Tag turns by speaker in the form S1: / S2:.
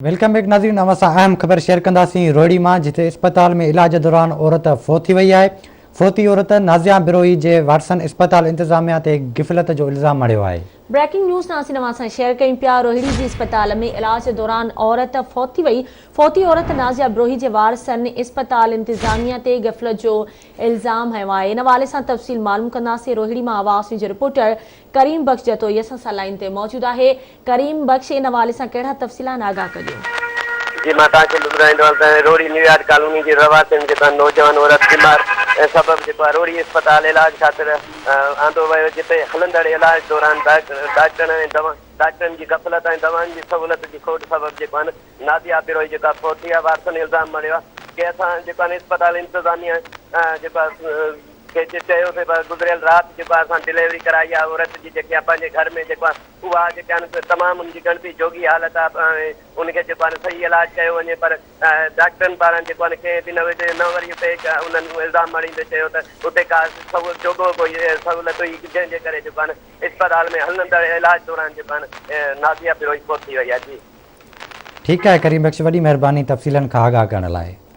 S1: Welcome back नाज़रीन। असां अहम ख़बर शेयर कंदासीं रोहिड़ी मां, जिथे अस्पताल में इलाज दौरान औरत फोत थी वई आहे। फोती औरत नाज़िया बिरोही जे वाटसन अस्पताल इंतज़ामिया ते गिफ़लत जो इल्ज़ाम मढ़ियो आहे।
S2: ब्रेकिंग न्यूज़ नासी नवां सां शेयर कयूं पिया। रोहिड़ी जी अस्पताल में इलाज दौरान औरत फौत थी वई। फोती औरत नाज़िया बिरोही जे वारसनि अस्पताल इंतज़ामिया ते गिफ़लत जो इल्ज़ाम हयो आहे। इन हवाले सां तफ़सील मालूम कंदासीं। रोहिड़ी मां आवाज़ न्यूज़ जो रिपोर्टर करीम बख्श जतोई असां सां लाइन ते मौजूद आहे। करीम बख्श, इन हवाले सां कहिड़ा तफ़सील आगाह करियो।
S3: जी मां तव्हांखे ॿुधाईंदो रोड़ी न्यूयॉर्क कॉलोनी जी रवासिन जेका नौजवान औरत बीमार सबब जेको आहे रोड़ी अस्पताल इलाज ख़ातिर आंदो वियो, जिते हलंदड़ इलाज दौरान डॉक्टरनि जी गफ़लत ऐं दवाउनि जी सहूलियत जी खोट सबब जेको आहे नाज़िया बिरोही जेका फोती आहे वारसनि इल्ज़ाम मढ़ियो आहे कि असां जेको आहे अस्पताल इंतज़ामिया जेको आहे खे चयोसीं पर गुज़िरियल राति जेको आहे असां डिलीवरी कराई आहे औरत जी, जेके आहे पंहिंजे घर में जेको आहे उहा जेके आहिनि तमामु उनजी गणती जोगी हालत आहे। उनखे जेको आहे सही इलाजु कयो वञे, पर डॉक्टरनि पारां जेको आहे कंहिं बि न वरी उते उन्हनि इल्ज़ाम मणींदे चयो त उते का जोॻो कोई सहूलियत हुई, जंहिंजे करे जेको आहे अस्पताल में हलंदड़ इलाज दौरान जेको आहे नाज़िया बिरोही फोत थी वई आहे। जी
S1: ठीकु आहे करीम बख्श, वॾी महिरबानी तफ़सीलनि खां आगाह करण लाइ।